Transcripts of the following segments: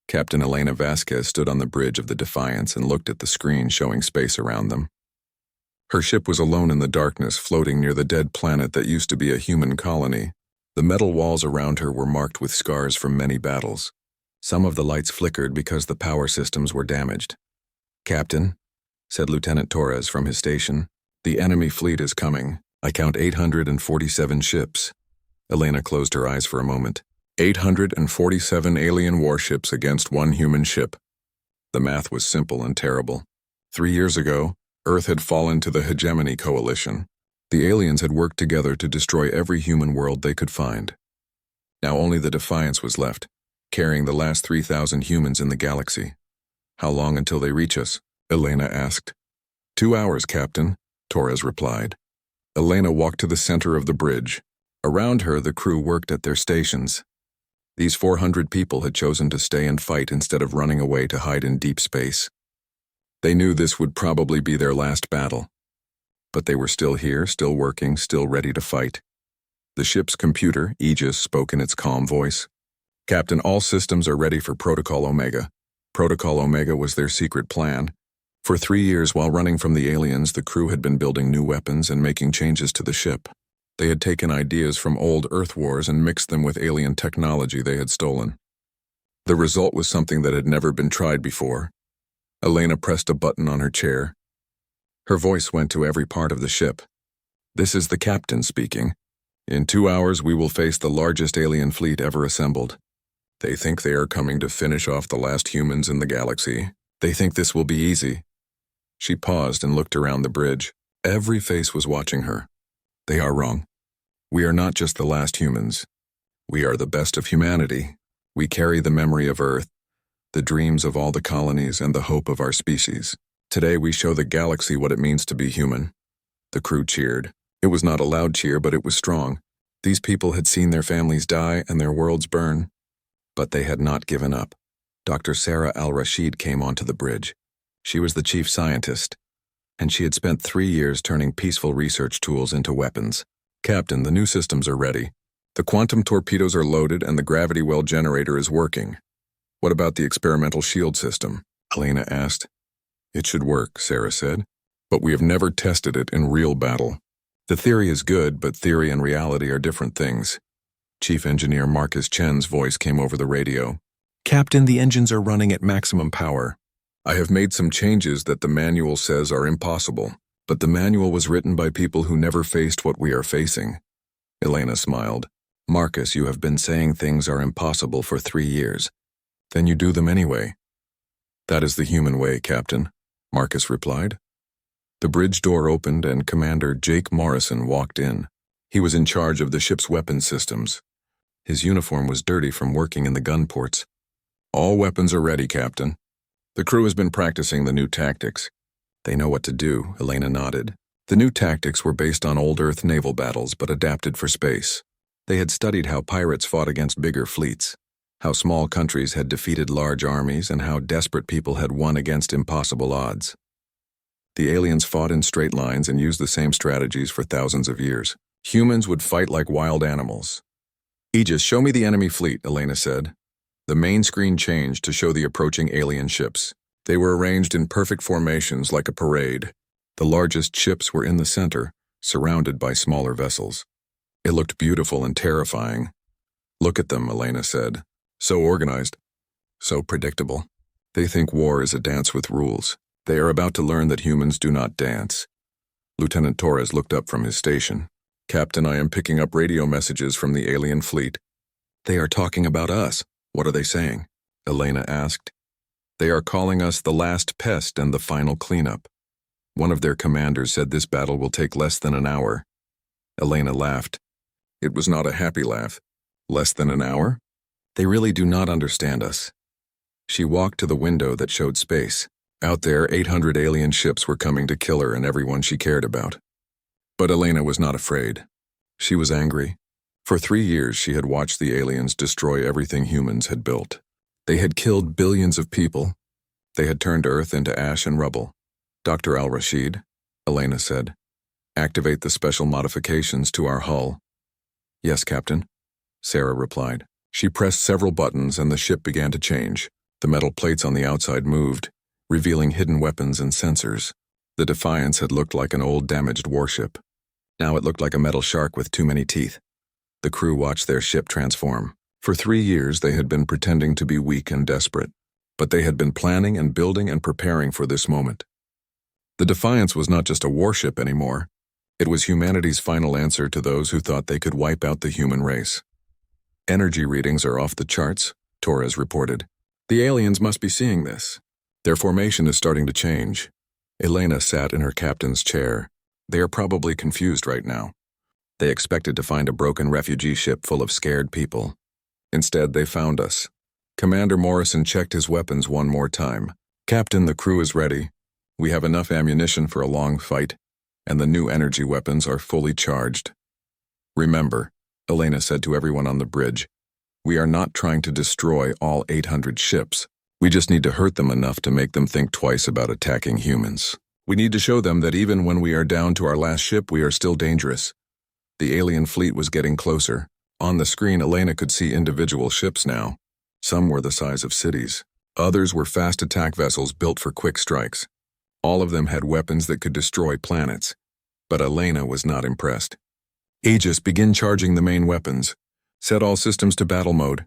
Captain Elena Vasquez stood on the bridge of the Defiance and looked at the screen showing space around them. Her ship was alone in the darkness, floating near the dead planet that used to be a human colony. The metal walls around her were marked with scars from many battles. Some of the lights flickered because the power systems were damaged. "Captain," said Lieutenant Torres from his station, "the enemy fleet is coming. I count 847 ships." Elena closed her eyes for a moment. 847 alien warships against one human ship. The math was simple and terrible. 3 years ago, Earth had fallen to the Hegemony Coalition. The aliens had worked together to destroy every human world they could find. Now only the Defiance was left, carrying the last 3,000 humans in the galaxy. "How long until they reach us?" Elena asked. 2 hours, Captain," Torres replied. Elena walked to the center of the bridge. Around her, the crew worked at their stations. These 400 people had chosen to stay and fight instead of running away to hide in deep space. They knew this would probably be their last battle. But they were still here, still working, still ready to fight. The ship's computer, Aegis, spoke in its calm voice. "Captain, all systems are ready for Protocol Omega." Protocol Omega was their secret plan. For 3 years, while running from the aliens, the crew had been building new weapons and making changes to the ship. They had taken ideas from old Earth wars and mixed them with alien technology they had stolen. The result was something that had never been tried before. Elena pressed a button on her chair. Her voice went to every part of the ship. "This is the captain speaking. In 2 hours, we will face the largest alien fleet ever assembled. They think they are coming to finish off the last humans in the galaxy. They think this will be easy." She paused and looked around the bridge. Every face was watching her. "They are wrong. We are not just the last humans. We are the best of humanity. We carry the memory of Earth, the dreams of all the colonies, and the hope of our species. Today we show the galaxy what it means to be human." The crew cheered. It was not a loud cheer, but it was strong. These people had seen their families die and their worlds burn. But they had not given up. Dr. Sarah Al-Rashid came onto the bridge. She was the chief scientist, and she had spent 3 years turning peaceful research tools into weapons. "Captain, the new systems are ready. The quantum torpedoes are loaded and the gravity well generator is working." "What about the experimental shield system?" Elena asked. "It should work," Sarah said, "but we have never tested it in real battle. The theory is good, but theory and reality are different things." Chief Engineer Marcus Chen's voice came over the radio. "Captain, the engines are running at maximum power. I have made some changes that the manual says are impossible, but the manual was written by people who never faced what we are facing." Elena smiled. "Marcus, you have been saying things are impossible for 3 years. Then you do them anyway." "That is the human way, Captain," Marcus replied. The bridge door opened and Commander Jake Morrison walked in. He was in charge of the ship's weapon systems. His uniform was dirty from working in the gun ports. "All weapons are ready, Captain. The crew has been practicing the new tactics." "They know what to do," Elena nodded. The new tactics were based on old Earth naval battles but adapted for space. They had studied how pirates fought against bigger fleets, how small countries had defeated large armies, and how desperate people had won against impossible odds. The aliens fought in straight lines and used the same strategies for thousands of years. Humans would fight like wild animals. "Aegis, show me the enemy fleet," Elena said. The main screen changed to show the approaching alien ships. They were arranged in perfect formations like a parade. The largest ships were in the center, surrounded by smaller vessels. It looked beautiful and terrifying. "Look at them," Elena said. "So organized. So predictable. They think war is a dance with rules. They are about to learn that humans do not dance." Lieutenant Torres looked up from his station. "Captain, I am picking up radio messages from the alien fleet." "They are talking about us. What are they saying?" Elena asked. "They are calling us the last pest and the final cleanup. One of their commanders said this battle will take less than an hour." Elena laughed. It was not a happy laugh. "Less than an hour? They really do not understand us." She walked to the window that showed space. Out there, 800 alien ships were coming to kill her and everyone she cared about. But Elena was not afraid. She was angry. For 3 years, she had watched the aliens destroy everything humans had built. They had killed billions of people. They had turned Earth into ash and rubble. "Dr. Al-Rashid," Elena said, "activate the special modifications to our hull." "Yes, Captain," Sarah replied. She pressed several buttons and the ship began to change. The metal plates on the outside moved, revealing hidden weapons and sensors. The Defiance had looked like an old damaged warship. Now it looked like a metal shark with too many teeth. The crew watched their ship transform. For 3 years they had been pretending to be weak and desperate, but they had been planning and building and preparing for this moment. The Defiance was not just a warship anymore. It was humanity's final answer to those who thought they could wipe out the human race. Energy readings are off the charts, Torres reported. The aliens must be seeing this. Their formation is starting to change. Elena sat in her captain's chair. They are probably confused right now. They expected to find a broken refugee ship full of scared people. Instead, they found us. Commander Morrison checked his weapons one more time. Captain, the crew is ready. We have enough ammunition for a long fight, and the new energy weapons are fully charged. Remember, Elena said to everyone on the bridge, we are not trying to destroy all 800 ships. We just need to hurt them enough to make them think twice about attacking humans. We need to show them that even when we are down to our last ship, we are still dangerous. The alien fleet was getting closer. On the screen, Elena could see individual ships now. Some were the size of cities. Others were fast attack vessels built for quick strikes. All of them had weapons that could destroy planets. But Elena was not impressed. Aegis, begin charging the main weapons. Set all systems to battle mode.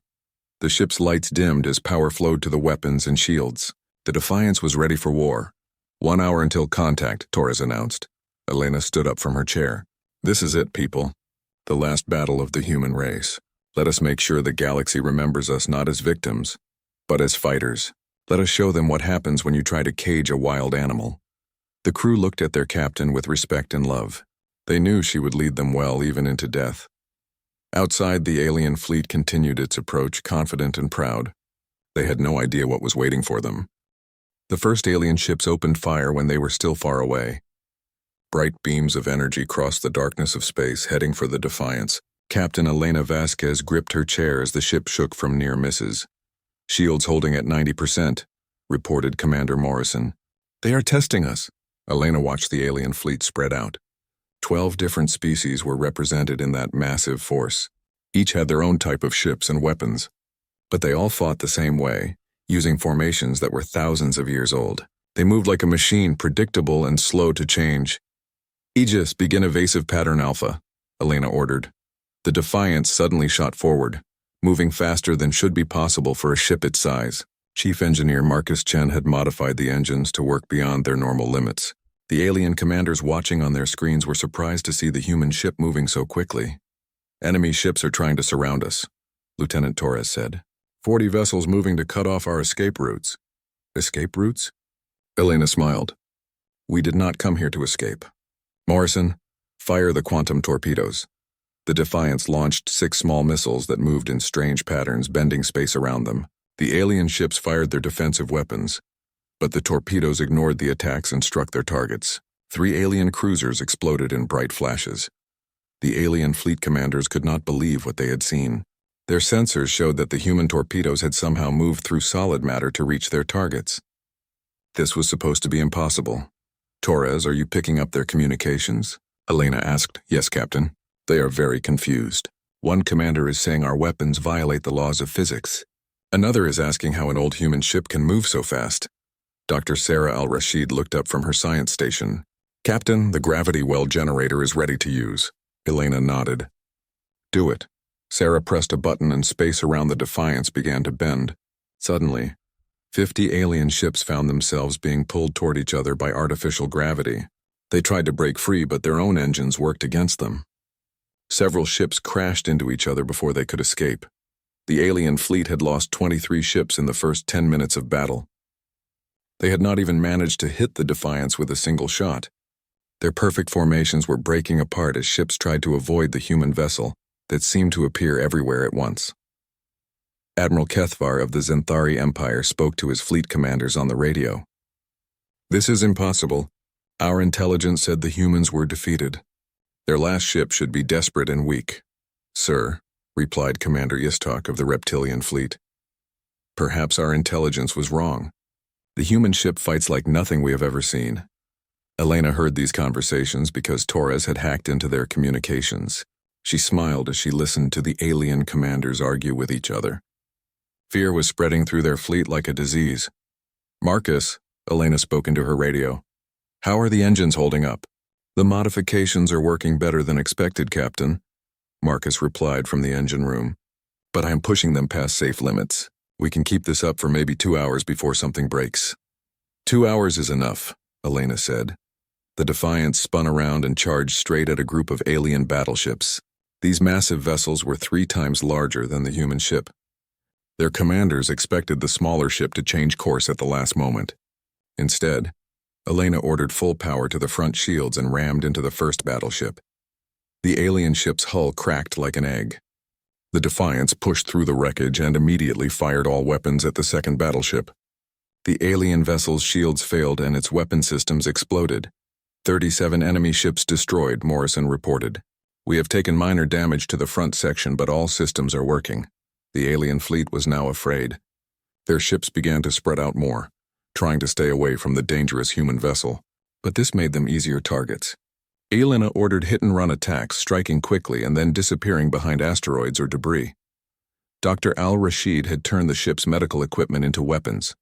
The ship's lights dimmed as power flowed to the weapons and shields. The Defiance was ready for war. 1 hour until contact, Torres announced. Elena stood up from her chair. This is it, people. The last battle of the human race. Let us make sure the galaxy remembers us not as victims, but as fighters. Let us show them what happens when you try to cage a wild animal. The crew looked at their captain with respect and love. They knew she would lead them well even into death. Outside, the alien fleet continued its approach, confident and proud. They had no idea what was waiting for them. The first alien ships opened fire when they were still far away. Bright beams of energy crossed the darkness of space, heading for the Defiance. Captain Elena Vasquez gripped her chair as the ship shook from near misses. Shields holding at 90%, reported Commander Morrison. They are testing us. Elena watched the alien fleet spread out. 12 different species were represented in that massive force. Each had their own type of ships and weapons. But they all fought the same way, using formations that were thousands of years old. They moved like a machine, predictable and slow to change. Aegis, begin evasive pattern alpha, Elena ordered. The Defiance suddenly shot forward, moving faster than should be possible for a ship its size. Chief Engineer Marcus Chen had modified the engines to work beyond their normal limits. The alien commanders watching on their screens were surprised to see the human ship moving so quickly. Enemy ships are trying to surround us, Lieutenant Torres said. 40 vessels moving to cut off our escape routes. Escape routes? Elena smiled. We did not come here to escape. Morrison, fire the quantum torpedoes. The Defiance launched 6 small missiles that moved in strange patterns, bending space around them. The alien ships fired their defensive weapons, but the torpedoes ignored the attacks and struck their targets. 3 alien cruisers exploded in bright flashes. The alien fleet commanders could not believe what they had seen. Their sensors showed that the human torpedoes had somehow moved through solid matter to reach their targets. This was supposed to be impossible. Torres, are you picking up their communications? Elena asked. Yes, Captain. They are very confused. One commander is saying our weapons violate the laws of physics. Another is asking how an old human ship can move so fast. Dr. Sarah Al-Rashid looked up from her science station. Captain, the gravity well generator is ready to use. Elena nodded. Do it. Sarah pressed a button and space around the Defiance began to bend. Suddenly, 50 alien ships found themselves being pulled toward each other by artificial gravity. They tried to break free, but their own engines worked against them. Several ships crashed into each other before they could escape. The alien fleet had lost 23 ships in the first 10 minutes of battle. They had not even managed to hit the Defiance with a single shot. Their perfect formations were breaking apart as ships tried to avoid the human vessel that seemed to appear everywhere at once. Admiral Kethvar of the Zenthari Empire spoke to his fleet commanders on the radio. This is impossible. Our intelligence said the humans were defeated. Their last ship should be desperate and weak. Sir, replied Commander Istok of the reptilian fleet. Perhaps our intelligence was wrong. The human ship fights like nothing we have ever seen. Elena heard these conversations because Torres had hacked into their communications. She smiled as she listened to the alien commanders argue with each other. Fear was spreading through their fleet like a disease. "Marcus," Elena spoke into her radio. "How are the engines holding up?" "The modifications are working better than expected, Captain," Marcus replied from the engine room. "But I am pushing them past safe limits. We can keep this up for maybe 2 hours before something breaks." 2 hours is enough," Elena said. The Defiance spun around and charged straight at a group of alien battleships. These massive vessels were 3 times larger than the human ship. Their commanders expected the smaller ship to change course at the last moment. Instead, Elena ordered full power to the front shields and rammed into the first battleship. The alien ship's hull cracked like an egg. The Defiance pushed through the wreckage and immediately fired all weapons at the second battleship. The alien vessel's shields failed and its weapon systems exploded. 37 enemy ships destroyed, Morrison reported. "We have taken minor damage to the front section, but all systems are working." The alien fleet was now afraid. Their ships began to spread out more, trying to stay away from the dangerous human vessel, but this made them easier targets. Elena ordered hit-and-run attacks, striking quickly and then disappearing behind asteroids or debris. Dr. Al-Rashid had turned the ship's medical equipment into weapons.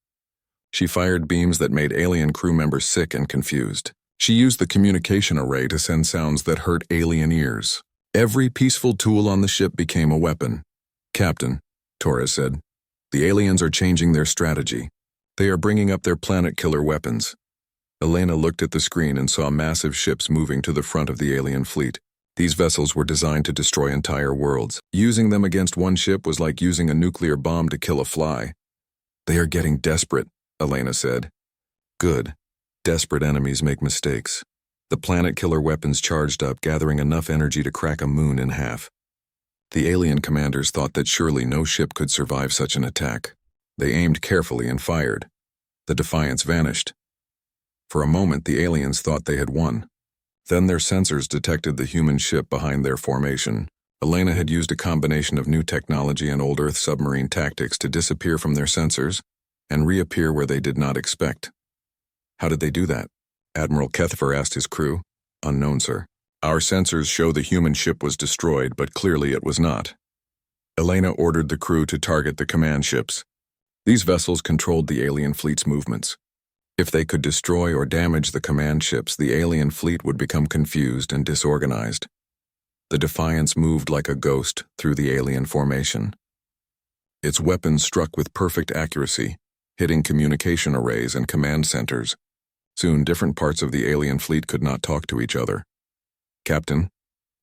She fired beams that made alien crew members sick and confused. She used the communication array to send sounds that hurt alien ears. Every peaceful tool on the ship became a weapon. "Captain," Torres said, "the aliens are changing their strategy. They are bringing up their planet-killer weapons." Elena looked at the screen and saw massive ships moving to the front of the alien fleet. These vessels were designed to destroy entire worlds. Using them against one ship was like using a nuclear bomb to kill a fly. "They are getting desperate," Elena said. "Good. Desperate enemies make mistakes." The planet-killer weapons charged up, gathering enough energy to crack a moon in half. The alien commanders thought that surely no ship could survive such an attack. They aimed carefully and fired. The Defiance vanished. For a moment, the aliens thought they had won. Then their sensors detected the human ship behind their formation. Elena had used a combination of new technology and old Earth submarine tactics to disappear from their sensors and reappear where they did not expect. "How did they do that?" Admiral Kethfer asked his crew. "Unknown, sir. Our sensors show the human ship was destroyed, but clearly it was not." Elena ordered the crew to target the command ships. These vessels controlled the alien fleet's movements. If they could destroy or damage the command ships, the alien fleet would become confused and disorganized. The Defiance moved like a ghost through the alien formation. Its weapons struck with perfect accuracy, hitting communication arrays and command centers. Soon, different parts of the alien fleet could not talk to each other. "Captain,"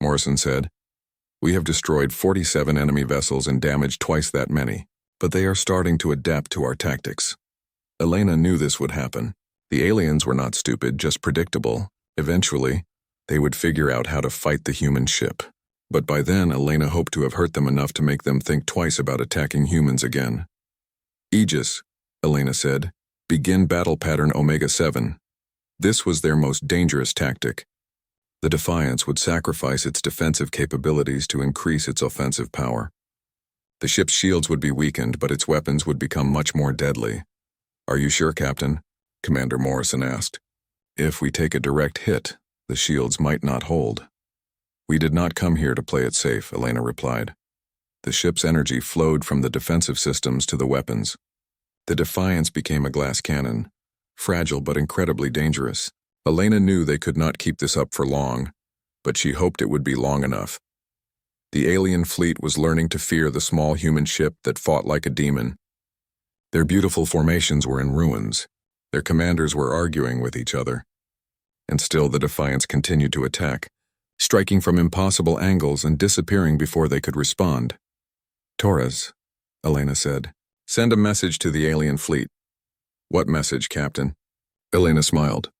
Morrison said, "we have destroyed 47 enemy vessels and damaged twice that many, but they are starting to adapt to our tactics." Elena knew this would happen. The aliens were not stupid, just predictable. Eventually, they would figure out how to fight the human ship. But by then, Elena hoped to have hurt them enough to make them think twice about attacking humans again. "Aegis," Elena said, "begin battle pattern Omega-7. This was their most dangerous tactic. The Defiance would sacrifice its defensive capabilities to increase its offensive power. The ship's shields would be weakened, but its weapons would become much more deadly." "Are you sure, Captain?" Commander Morrison asked. "If we take a direct hit, the shields might not hold." "We did not come here to play it safe," Elena replied. The ship's energy flowed from the defensive systems to the weapons. The Defiance became a glass cannon, fragile but incredibly dangerous. Elena knew they could not keep this up for long, but she hoped it would be long enough. The alien fleet was learning to fear the small human ship that fought like a demon. Their beautiful formations were in ruins. Their commanders were arguing with each other. And still the Defiance continued to attack, striking from impossible angles and disappearing before they could respond. "Torres," Elena said, "send a message to the alien fleet." "What message, Captain?" Elena smiled.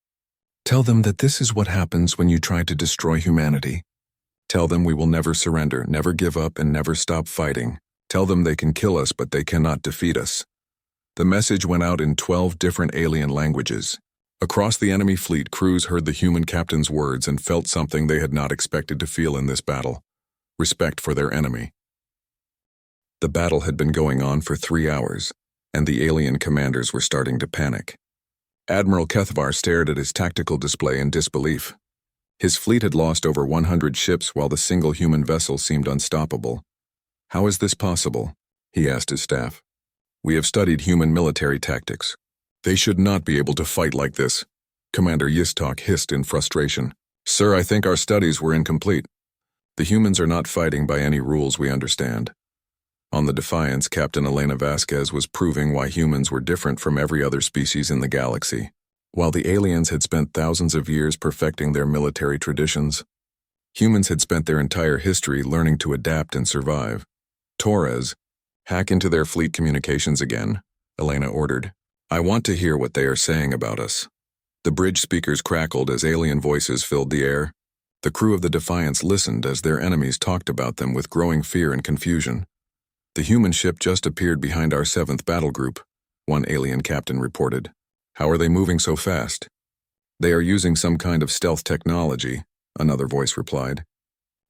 "Tell them that this is what happens when you try to destroy humanity. Tell them we will never surrender, never give up, and never stop fighting. Tell them they can kill us, but they cannot defeat us." The message went out in 12 different alien languages. Across the enemy fleet, crews heard the human captain's words and felt something they had not expected to feel in this battle: respect for their enemy. The battle had been going on for 3 hours, and the alien commanders were starting to panic. Admiral Kethvar stared at his tactical display in disbelief. His fleet had lost over 100 ships while the single human vessel seemed unstoppable. "How is this possible?" he asked his staff. We have studied human military tactics. They should not be able to fight like this. Commander Yistok hissed in frustration. Sir, I think our studies were incomplete. The humans are not fighting by any rules we understand. On the Defiance, Captain Elena Vasquez was proving why humans were different from every other species in the galaxy. While the aliens had spent thousands of years perfecting their military traditions, humans had spent their entire history learning to adapt and survive. Torres, hack into their fleet communications again, Elena ordered. I want to hear what they are saying about us. The bridge speakers crackled as alien voices filled the air. The crew of the Defiance listened as their enemies talked about them with growing fear and confusion. The human ship just appeared behind our 7th battle group, one alien captain reported. How are they moving so fast? They are using some kind of stealth technology, another voice replied.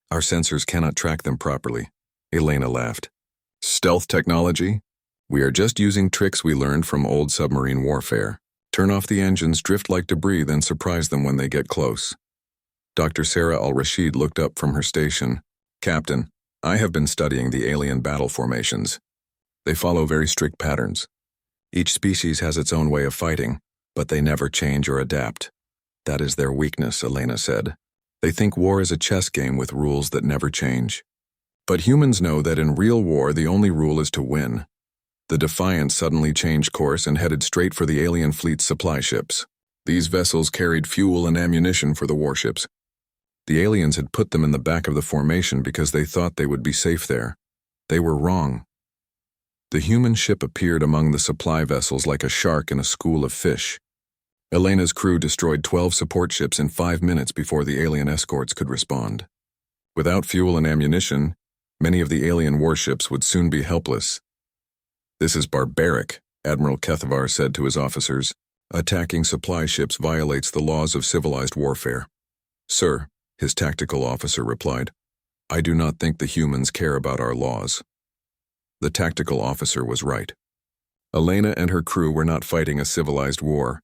Our sensors cannot track them properly, Elena laughed. Stealth technology? We are just using tricks we learned from old submarine warfare. Turn off the engines, drift like debris, then surprise them when they get close. Dr. Sarah Al-Rashid looked up from her station. Captain, I have been studying the alien battle formations. They follow very strict patterns. Each species has its own way of fighting, but they never change or adapt. That is their weakness, Elena said. They think war is a chess game with rules that never change. But humans know that in real war, the only rule is to win. The Defiance suddenly changed course and headed straight for the alien fleet's supply ships. These vessels carried fuel and ammunition for the warships. The aliens had put them in the back of the formation because they thought they would be safe there. They were wrong. The human ship appeared among the supply vessels like a shark in a school of fish. Elena's crew destroyed 12 support ships in 5 minutes before the alien escorts could respond. Without fuel and ammunition, many of the alien warships would soon be helpless. This is barbaric, Admiral Kethavar said to his officers. Attacking supply ships violates the laws of civilized warfare. Sir, his tactical officer replied, I do not think the humans care about our laws. The tactical officer was right. Elena and her crew were not fighting a civilized war.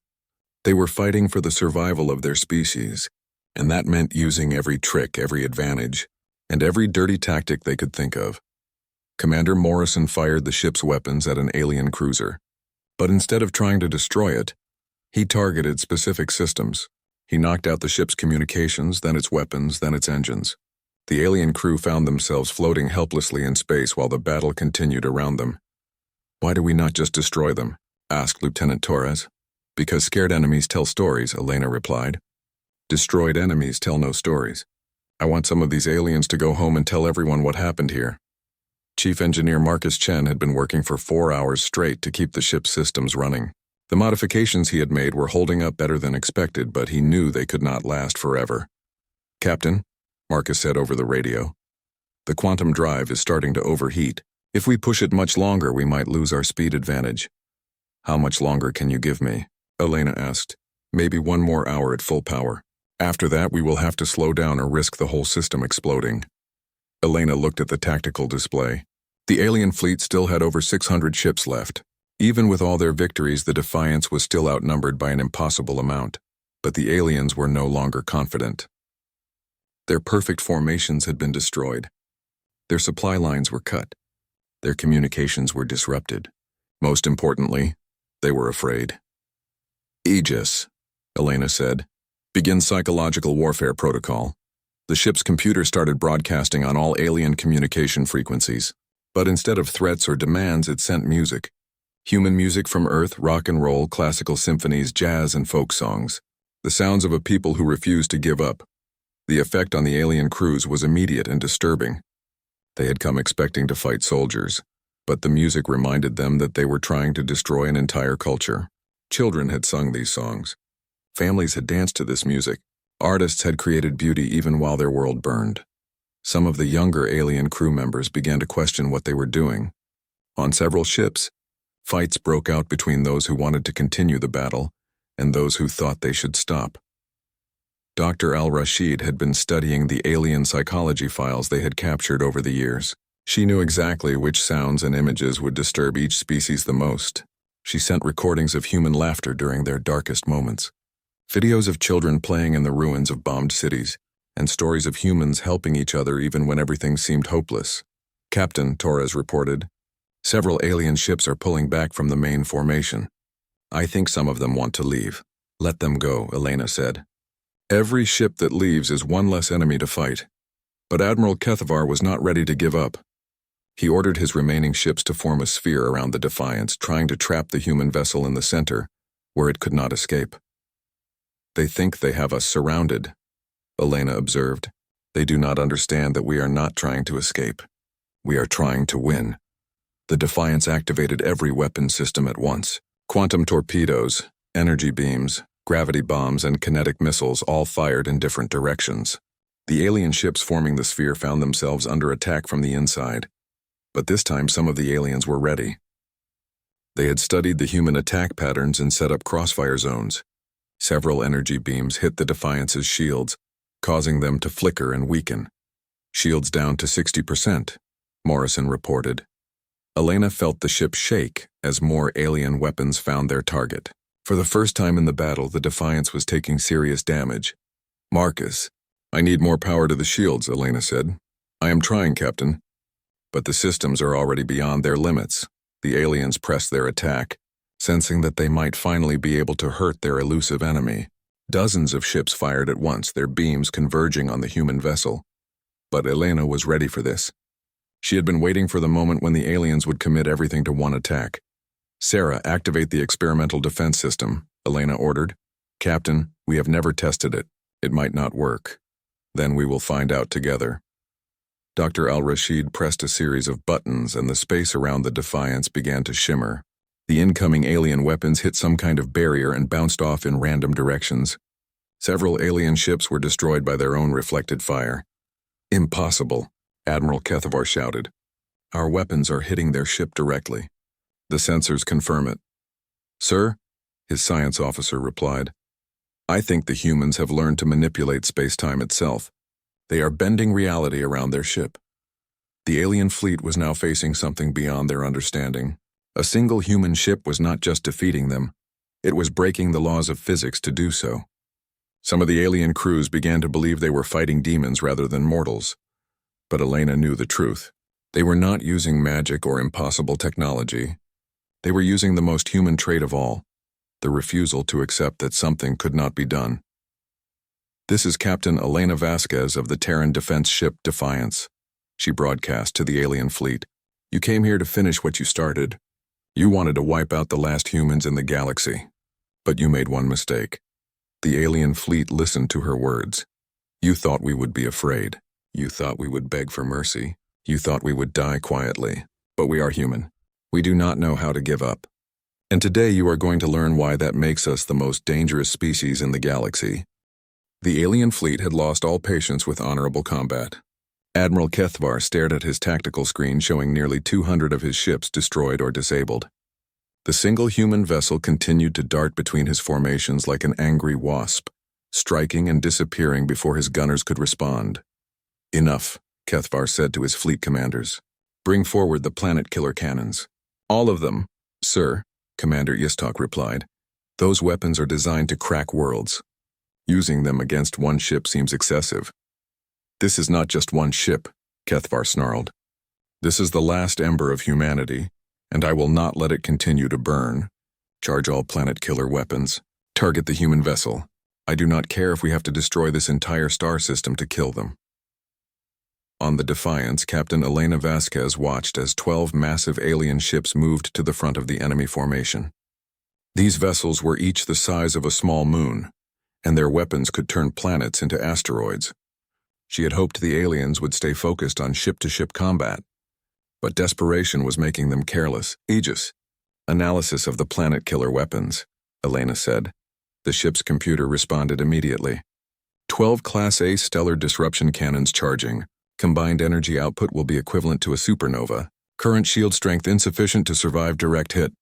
They were fighting for the survival of their species, and that meant using every trick, every advantage, and every dirty tactic they could think of. Commander Morrison fired the ship's weapons at an alien cruiser, but instead of trying to destroy it, he targeted specific systems. He knocked out the ship's communications, then its weapons, then its engines. The alien crew found themselves floating helplessly in space while the battle continued around them. Why do we not just destroy them? Asked Lieutenant Torres. Because scared enemies tell stories, Elena replied. Destroyed enemies tell no stories. I want some of these aliens to go home and tell everyone what happened here. Chief Engineer Marcus Chen had been working for 4 hours straight to keep the ship's systems running. The modifications he had made were holding up better than expected, but he knew they could not last forever. Captain, Marcus said over the radio, the quantum drive is starting to overheat. If we push it much longer, we might lose our speed advantage. How much longer can you give me? Elena asked. Maybe 1 more hour at full power. After that, we will have to slow down or risk the whole system exploding. Elena looked at the tactical display. The alien fleet still had over 600 ships left. Even with all their victories, the Defiance was still outnumbered by an impossible amount. But the aliens were no longer confident. Their perfect formations had been destroyed. Their supply lines were cut. Their communications were disrupted. Most importantly, they were afraid. Aegis, Elena said. Begin psychological warfare protocol. The ship's computer started broadcasting on all alien communication frequencies. But instead of threats or demands, it sent music. Human music from Earth, rock and roll, classical symphonies, jazz, and folk songs. The sounds of a people who refused to give up. The effect on the alien crews was immediate and disturbing. They had come expecting to fight soldiers, but the music reminded them that they were trying to destroy an entire culture. Children had sung these songs. Families had danced to this music. Artists had created beauty even while their world burned. Some of the younger alien crew members began to question what they were doing. On several ships, fights broke out between those who wanted to continue the battle and those who thought they should stop. Dr. Al-Rashid had been studying the alien psychology files they had captured over the years. She knew exactly which sounds and images would disturb each species the most. She sent recordings of human laughter during their darkest moments, videos of children playing in the ruins of bombed cities, and stories of humans helping each other even when everything seemed hopeless. Captain, Torres reported, Several alien ships are pulling back from the main formation. I think some of them want to leave. Let them go, Elena said. Every ship that leaves is one less enemy to fight. But Admiral Kethavar was not ready to give up. He ordered his remaining ships to form a sphere around the Defiance, trying to trap the human vessel in the center, where it could not escape. They think they have us surrounded, Elena observed. They do not understand that we are not trying to escape. We are trying to win. The Defiance activated every weapon system at once. Quantum torpedoes, energy beams, gravity bombs, and kinetic missiles all fired in different directions. The alien ships forming the sphere found themselves under attack from the inside. But this time some of the aliens were ready. They had studied the human attack patterns and set up crossfire zones. Several energy beams hit the Defiance's shields, causing them to flicker and weaken. Shields down to 60%, Morrison reported. Elena felt the ship shake as more alien weapons found their target. For the first time in the battle, the Defiance was taking serious damage. Marcus, I need more power to the shields, Elena said. I am trying, Captain. But the systems are already beyond their limits. The aliens pressed their attack, sensing that they might finally be able to hurt their elusive enemy. Dozens of ships fired at once, their beams converging on the human vessel. But Elena was ready for this. She had been waiting for the moment when the aliens would commit everything to one attack. Sarah, activate the experimental defense system, Elena ordered. Captain, we have never tested it. It might not work. Then we will find out together. Dr. Al-Rashid pressed a series of buttons and the space around the Defiance began to shimmer. The incoming alien weapons hit some kind of barrier and bounced off in random directions. Several alien ships were destroyed by their own reflected fire. Impossible, Admiral Kethavar shouted. Our weapons are hitting their ship directly. The sensors confirm it. Sir, his science officer replied. I think the humans have learned to manipulate space-time itself. They are bending reality around their ship. The alien fleet was now facing something beyond their understanding. A single human ship was not just defeating them, it was breaking the laws of physics to do so. Some of the alien crews began to believe they were fighting demons rather than mortals. But Elena knew the truth. They were not using magic or impossible technology. They were using the most human trait of all, the refusal to accept that something could not be done. This is Captain Elena Vasquez of the Terran defense ship Defiance. She broadcast to the alien fleet. You came here to finish what you started. You wanted to wipe out the last humans in the galaxy. But you made one mistake. The alien fleet listened to her words. You thought we would be afraid. You thought we would beg for mercy. You thought we would die quietly. But we are human. We do not know how to give up. And today you are going to learn why that makes us the most dangerous species in the galaxy. The alien fleet had lost all patience with honorable combat. Admiral Kethavar stared at his tactical screen showing nearly 200 of his ships destroyed or disabled. The single human vessel continued to dart between his formations like an angry wasp, striking and disappearing before his gunners could respond. Enough, Kethavar said to his fleet commanders. Bring forward the planet killer cannons. All of them, sir, Commander Yistok replied. Those weapons are designed to crack worlds. Using them against one ship seems excessive. This is not just one ship, Kethavar snarled. This is the last ember of humanity, and I will not let it continue to burn. Charge all planet killer weapons. Target the human vessel. I do not care if we have to destroy this entire star system to kill them. On the Defiance, Captain Elena Vasquez watched as 12 massive alien ships moved to the front of the enemy formation. These vessels were each the size of a small moon, and their weapons could turn planets into asteroids. She had hoped the aliens would stay focused on ship-to-ship combat, but desperation was making them careless. Aegis. Analysis of the planet killer weapons, Elena said. The ship's computer responded immediately. 12 Class A stellar disruption cannons charging. Combined energy output will be equivalent to a supernova. Current shield strength insufficient to survive direct hit.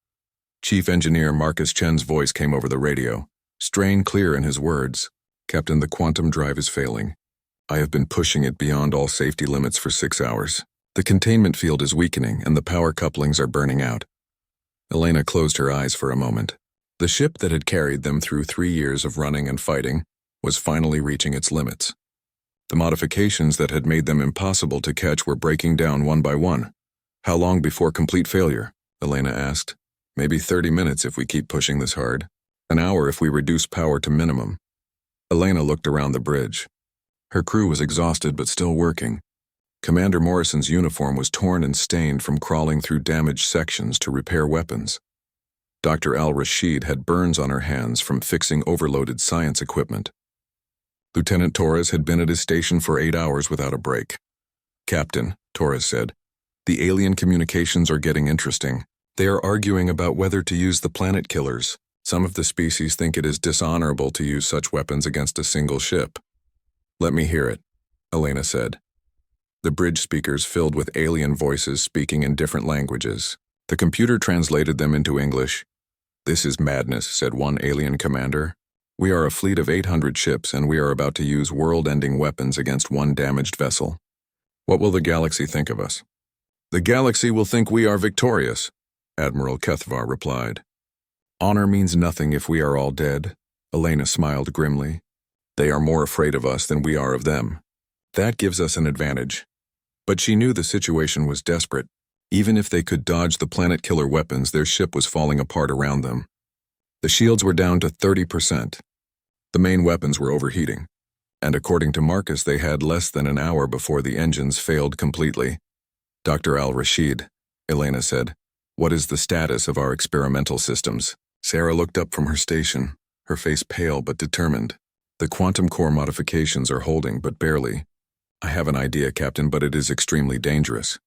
Chief Engineer Marcus Chen's voice came over the radio. Strain clear in his words. Captain, the quantum drive is failing. I have been pushing it beyond all safety limits for 6 hours. The containment field is weakening and the power couplings are burning out. Elena closed her eyes for a moment. The ship that had carried them through 3 years of running and fighting was finally reaching its limits. The modifications that had made them impossible to catch were breaking down one by one. How long before complete failure? Elena asked. Maybe 30 minutes if we keep pushing this hard. An hour if we reduce power to minimum. Elena looked around the bridge. Her crew was exhausted but still working. Commander Morrison's uniform was torn and stained from crawling through damaged sections to repair weapons. Dr. Al-Rashid had burns on her hands from fixing overloaded science equipment. Lieutenant Torres had been at his station for 8 hours without a break. Captain, Torres said, the alien communications are getting interesting. They are arguing about whether to use the planet killers. Some of the species think it is dishonorable to use such weapons against a single ship. Let me hear it, Elena said. The bridge speakers filled with alien voices speaking in different languages. The computer translated them into English. This is madness, said one alien commander. We are a fleet of 800 ships and we are about to use world-ending weapons against one damaged vessel. What will the galaxy think of us? The galaxy will think we are victorious, Admiral Kethvar replied. Honor means nothing if we are all dead, Elena smiled grimly. They are more afraid of us than we are of them. That gives us an advantage. But she knew the situation was desperate. Even if they could dodge the planet-killer weapons, their ship was falling apart around them. The shields were down to 30%. The main weapons were overheating. And according to Marcus, they had less than an hour before the engines failed completely. Dr. Al-Rashid, Elena said, what is the status of our experimental systems? Sarah looked up from her station, her face pale but determined. The quantum core modifications are holding, but barely. I have an idea, Captain, but it is extremely dangerous.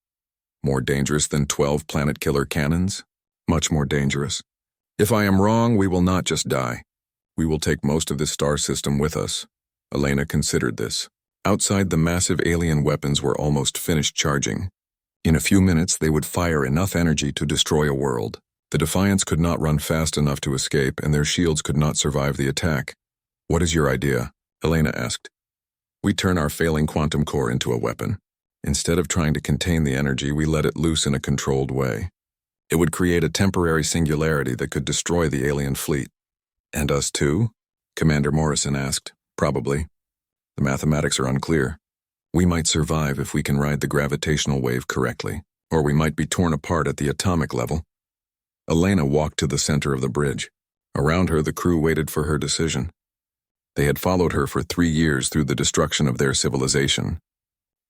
More dangerous than 12 planet-killer cannons? Much more dangerous. If I am wrong, we will not just die. We will take most of this star system with us. Elena considered this. Outside, the massive alien weapons were almost finished charging. In a few minutes, they would fire enough energy to destroy a world. The Defiants could not run fast enough to escape, and their shields could not survive the attack. What is your idea? Elena asked. We turn our failing quantum core into a weapon. Instead of trying to contain the energy, we let it loose in a controlled way. It would create a temporary singularity that could destroy the alien fleet. And us too? Commander Morrison asked. Probably. The mathematics are unclear. We might survive if we can ride the gravitational wave correctly, or we might be torn apart at the atomic level. Elena walked to the center of the bridge. Around her, the crew waited for her decision. They had followed her for 3 years through the destruction of their civilization.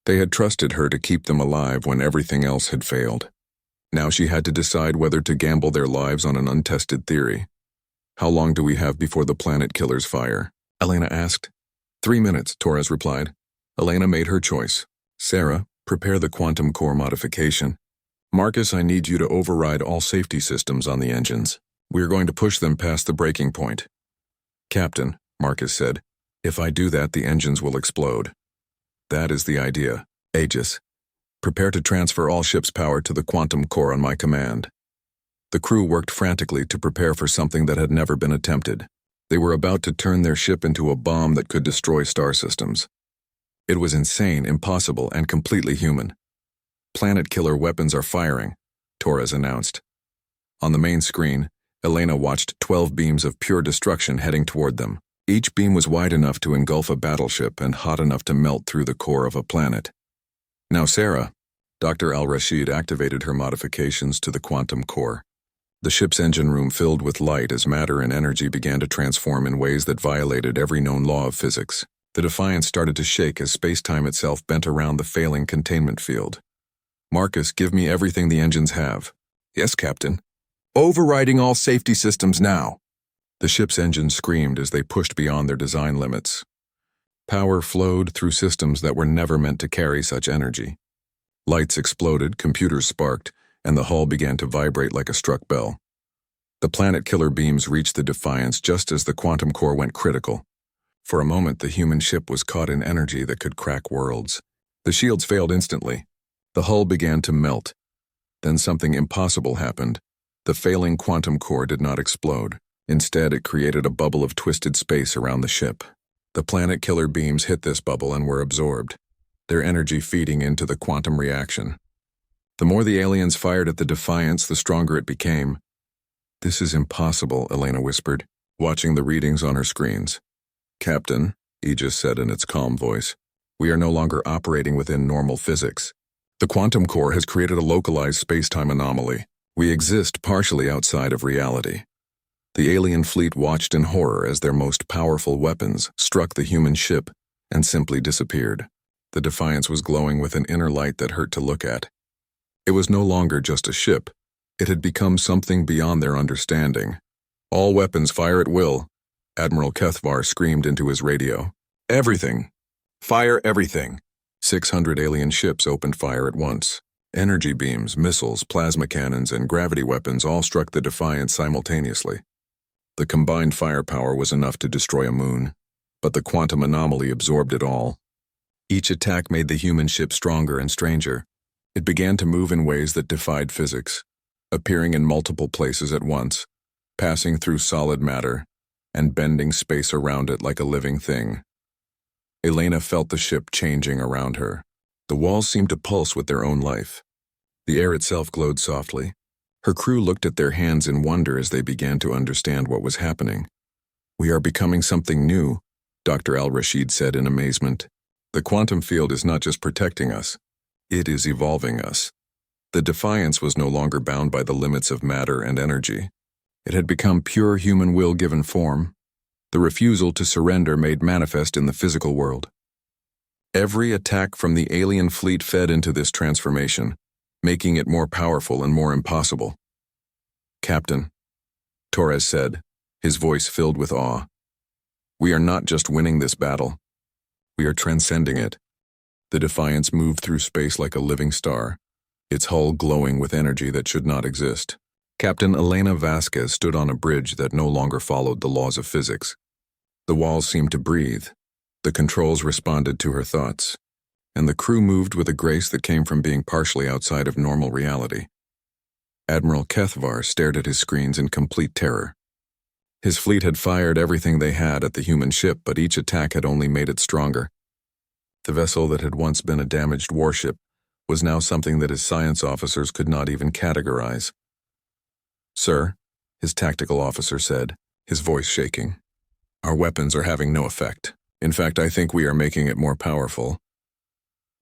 They had trusted her to keep them alive when everything else had failed. Now she had to decide whether to gamble their lives on an untested theory. How long do we have before the planet killers fire? Elena asked. 3 minutes, Torres replied. Elena made her choice. Sarah, prepare the quantum core modification. Marcus, I need you to override all safety systems on the engines. We are going to push them past the breaking point. Captain, Marcus said, if I do that, the engines will explode. That is the idea. Aegis, prepare to transfer all ship's power to the quantum core on my command. The crew worked frantically to prepare for something that had never been attempted. They were about to turn their ship into a bomb that could destroy star systems. It was insane, impossible, and completely human. Planet-killer weapons are firing, Torres announced. On the main screen, Elena watched 12 beams of pure destruction heading toward them. Each beam was wide enough to engulf a battleship and hot enough to melt through the core of a planet. Now Sarah, Dr. Al-Rashid activated her modifications to the quantum core. The ship's engine room filled with light as matter and energy began to transform in ways that violated every known law of physics. The Defiant started to shake as space-time itself bent around the failing containment field. Marcus, give me everything the engines have. Yes, Captain. Overriding all safety systems now. The ship's engines screamed as they pushed beyond their design limits. Power flowed through systems that were never meant to carry such energy. Lights exploded, computers sparked, and the hull began to vibrate like a struck bell. The planet-killer beams reached the Defiance just as the quantum core went critical. For a moment, the human ship was caught in energy that could crack worlds. The shields failed instantly. The hull began to melt. Then something impossible happened. The failing quantum core did not explode. Instead, it created a bubble of twisted space around the ship. The planet-killer beams hit this bubble and were absorbed, their energy feeding into the quantum reaction. The more the aliens fired at the Defiance, the stronger it became. This is impossible, Elena whispered, watching the readings on her screens. Captain, Aegis said in its calm voice, we are no longer operating within normal physics. The quantum core has created a localized space-time anomaly. We exist partially outside of reality. The alien fleet watched in horror as their most powerful weapons struck the human ship and simply disappeared. The Defiance was glowing with an inner light that hurt to look at. It was no longer just a ship. It had become something beyond their understanding. "All weapons fire at will," Admiral Kethvar screamed into his radio. "Everything! Fire everything!" 600 alien ships opened fire at once. Energy beams, missiles, plasma cannons, and gravity weapons all struck the Defiance simultaneously. The combined firepower was enough to destroy a moon, but the quantum anomaly absorbed it all. Each attack made the human ship stronger and stranger. It began to move in ways that defied physics, appearing in multiple places at once, passing through solid matter, and bending space around it like a living thing. Elena felt the ship changing around her. The walls seemed to pulse with their own life. The air itself glowed softly. Her crew looked at their hands in wonder as they began to understand what was happening. "We are becoming something new," Dr. Al-Rashid said in amazement. "The quantum field is not just protecting us, it is evolving us." The Defiance was no longer bound by the limits of matter and energy. It had become pure human will given form, the refusal to surrender made manifest in the physical world. Every attack from the alien fleet fed into this transformation, making it more powerful and more impossible. "Captain," Torres said, his voice filled with awe, "we are not just winning this battle. We are transcending it." The Defiance moved through space like a living star, its hull glowing with energy that should not exist. Captain Elena Vasquez stood on a bridge that no longer followed the laws of physics. The walls seemed to breathe, the controls responded to her thoughts, and the crew moved with a grace that came from being partially outside of normal reality. Admiral Kethvar stared at his screens in complete terror. His fleet had fired everything they had at the human ship, but each attack had only made it stronger. The vessel that had once been a damaged warship was now something that his science officers could not even categorize. "Sir," his tactical officer said, his voice shaking, "our weapons are having no effect. In fact, I think we are making it more powerful."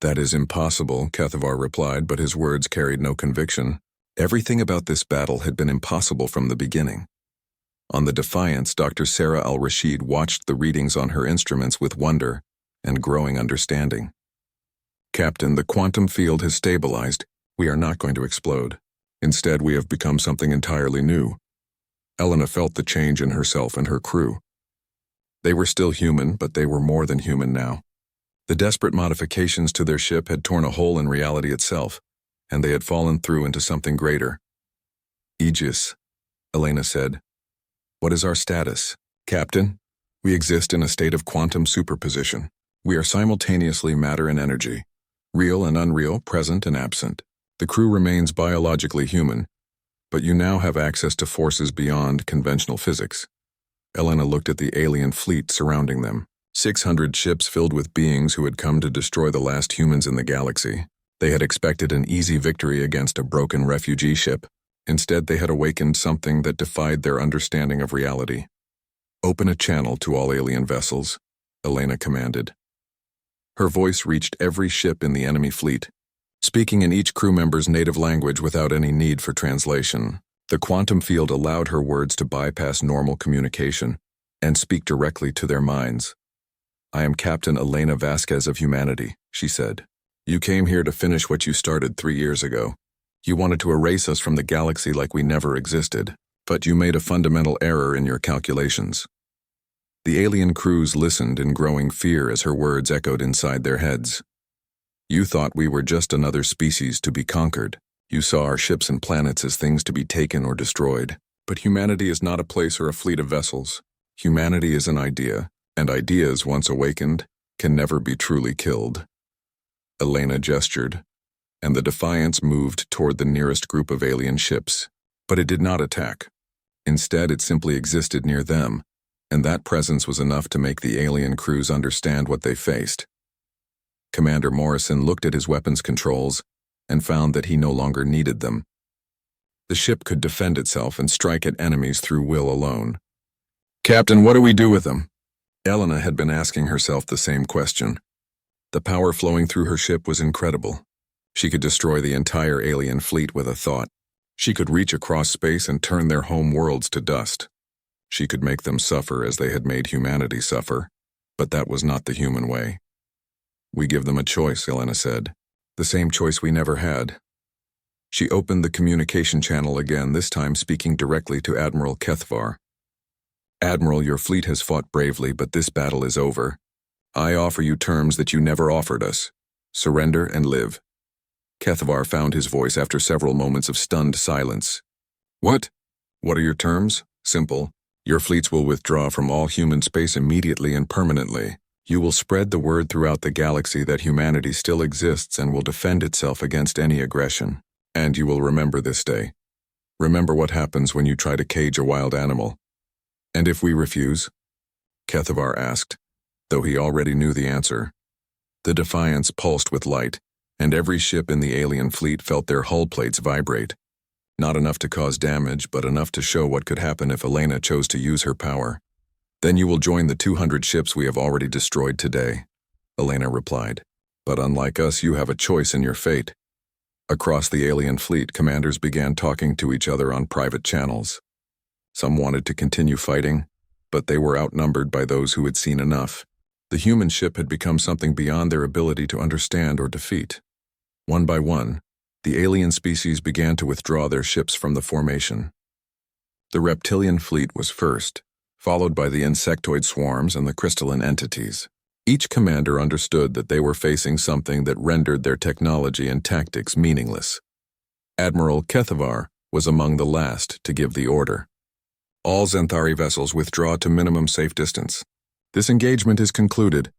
"That is impossible," Kethvar replied, but his words carried no conviction. Everything about this battle had been impossible from the beginning. On the Defiance, Dr. Sarah Al-Rashid watched the readings on her instruments with wonder and growing understanding. "Captain, the quantum field has stabilized. We are not going to explode. Instead, we have become something entirely new." Elena felt the change in herself and her crew. They were still human, but they were more than human now. The desperate modifications to their ship had torn a hole in reality itself, and they had fallen through into something greater. "Aegis," Elena said. "What is our status?" "Captain, we exist in a state of quantum superposition. We are simultaneously matter and energy, real and unreal, present and absent. The crew remains biologically human, but you now have access to forces beyond conventional physics." Elena looked at the alien fleet surrounding them. 600 ships filled with beings who had come to destroy the last humans in the galaxy. They had expected an easy victory against a broken refugee ship. Instead, they had awakened something that defied their understanding of reality. "Open a channel to all alien vessels," Elena commanded. Her voice reached every ship in the enemy fleet, speaking in each crew member's native language without any need for translation. The quantum field allowed her words to bypass normal communication and speak directly to their minds. "I am Captain Elena Vasquez of humanity," she said. "You came here to finish what you started 3 years ago. You wanted to erase us from the galaxy like we never existed, but you made a fundamental error in your calculations." The alien crews listened in growing fear as her words echoed inside their heads. "You thought we were just another species to be conquered. You saw our ships and planets as things to be taken or destroyed. But humanity is not a place or a fleet of vessels. Humanity is an idea, and ideas, once awakened, can never be truly killed." Elena gestured, and the Defiance moved toward the nearest group of alien ships. But it did not attack. Instead, it simply existed near them, and that presence was enough to make the alien crews understand what they faced. Commander Morrison looked at his weapons controls and found that he no longer needed them. The ship could defend itself and strike at enemies through will alone. "Captain, what do we do with them?" Elena had been asking herself the same question. The power flowing through her ship was incredible. She could destroy the entire alien fleet with a thought. She could reach across space and turn their home worlds to dust. She could make them suffer as they had made humanity suffer, but that was not the human way. We give them a choice, Elena said. The same choice we never had. She opened the communication channel again, this time speaking directly to Admiral Kethvar. Admiral, your fleet has fought bravely, but this battle is over. I offer you terms that you never offered us. Surrender and live. Kethvar found his voice after several moments of stunned silence. What? What are your terms? Simple. Your fleets will withdraw from all human space immediately and permanently. You will spread the word throughout the galaxy that humanity still exists and will defend itself against any aggression. And you will remember this day. Remember what happens when you try to cage a wild animal. And if we refuse? Kethvar asked, though he already knew the answer. The Defiance pulsed with light, and every ship in the alien fleet felt their hull plates vibrate. Not enough to cause damage, but enough to show what could happen if Elena chose to use her power. Then you will join the 200 ships we have already destroyed today, Elena replied. But unlike us, you have a choice in your fate. Across the alien fleet, commanders began talking to each other on private channels. Some wanted to continue fighting, but they were outnumbered by those who had seen enough. The human ship had become something beyond their ability to understand or defeat. One by one, the alien species began to withdraw their ships from the formation. The reptilian fleet was first, followed by the insectoid swarms and the crystalline entities. Each commander understood that they were facing something that rendered their technology and tactics meaningless. Admiral Kethvar was among the last to give the order. All Xanthari vessels withdraw to minimum safe distance. This engagement is concluded.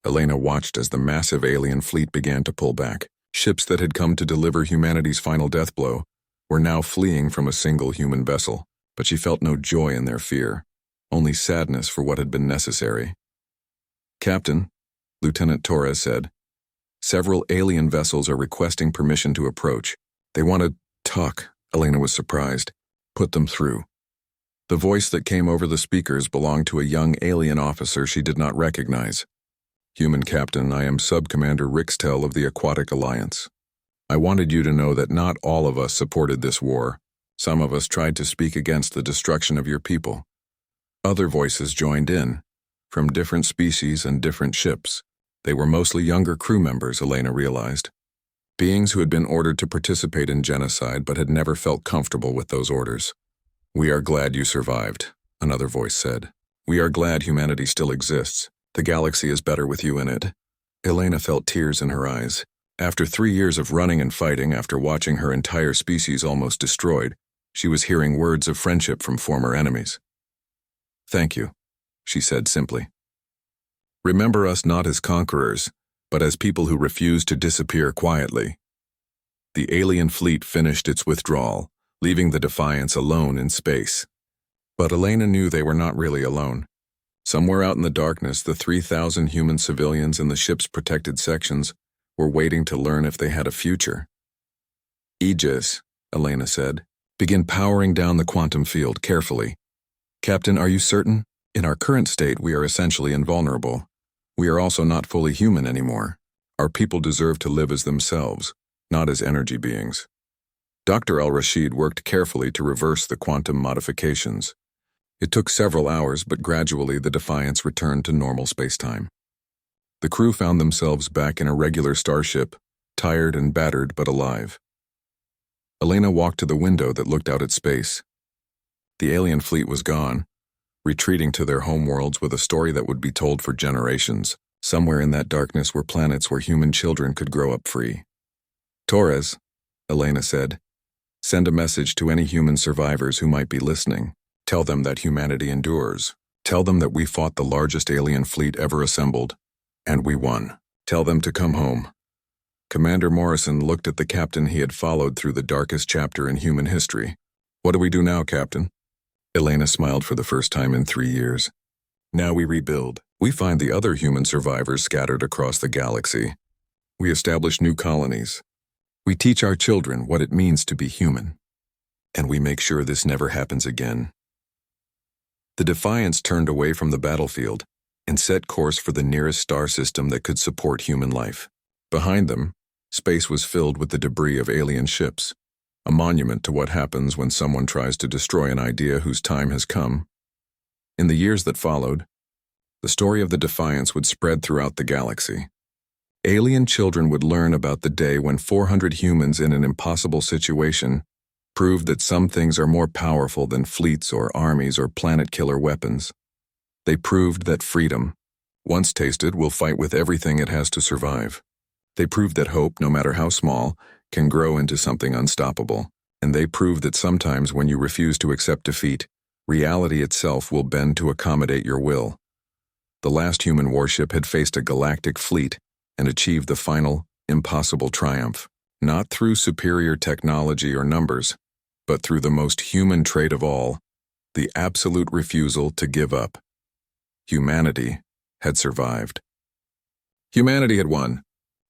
Elena watched as the massive alien fleet began to pull back. Ships that had come to deliver humanity's final death blow were now fleeing from a single human vessel, but she felt no joy in their fear, only sadness for what had been necessary. Captain, Lieutenant Torres said, several alien vessels are requesting permission to approach. They want to talk, Elena was surprised. Put them through. The voice that came over the speakers belonged to a young alien officer she did not recognize. Human Captain, I am Sub-Commander Rixtel of the Aquatic Alliance. I wanted you to know that not all of us supported this war. Some of us tried to speak against the destruction of your people. Other voices joined in, from different species and different ships. They were mostly younger crew members, Elena realized. Beings who had been ordered to participate in genocide but had never felt comfortable with those orders. We are glad you survived, another voice said. We are glad humanity still exists. The galaxy is better with you in it. Elena felt tears in her eyes. After 3 years of running and fighting, after watching her entire species almost destroyed, she was hearing words of friendship from former enemies. Thank you, she said simply. Remember us not as conquerors, but as people who refuse to disappear quietly. The alien fleet finished its withdrawal, leaving the Defiance alone in space. But Elena knew they were not really alone. Somewhere out in the darkness, the 3,000 human civilians in the ship's protected sections were waiting to learn if they had a future. Aegis, Elena said, begin powering down the quantum field carefully. Captain, are you certain? In our current state, we are essentially invulnerable. We are also not fully human anymore. Our people deserve to live as themselves, not as energy beings. Dr. Al-Rashid worked carefully to reverse the quantum modifications. It took several hours, but gradually the Defiance returned to normal spacetime. The crew found themselves back in a regular starship, tired and battered but alive. Elena walked to the window that looked out at space. The alien fleet was gone, retreating to their homeworlds with a story that would be told for generations. Somewhere in that darkness were planets where human children could grow up free. Torres, Elena said, send a message to any human survivors who might be listening. Tell them that humanity endures. Tell them that we fought the largest alien fleet ever assembled, and we won. Tell them to come home. Commander Morrison looked at the captain he had followed through the darkest chapter in human history. What do we do now, Captain? Elena smiled for the first time in 3 years. Now we rebuild. We find the other human survivors scattered across the galaxy. We establish new colonies. We teach our children what it means to be human. And we make sure this never happens again. The Defiance turned away from the battlefield and set course for the nearest star system that could support human life. Behind them, Space was filled with the debris of alien ships, a monument to what happens when someone tries to destroy an idea whose time has come. In the years that followed, the story of the Defiance would spread throughout the galaxy. Alien children would learn about the day when 400 humans in an impossible situation proved that some things are more powerful than fleets or armies or planet-killer weapons. They proved that freedom, once tasted, will fight with everything it has to survive. They proved that hope, no matter how small, can grow into something unstoppable. And they proved that sometimes when you refuse to accept defeat, reality itself will bend to accommodate your will. The last human warship had faced a galactic fleet and achieved the final, impossible triumph, not through superior technology or numbers, but through the most human trait of all, the absolute refusal to give up. Humanity had survived. Humanity had won,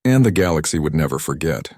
and the galaxy would never forget.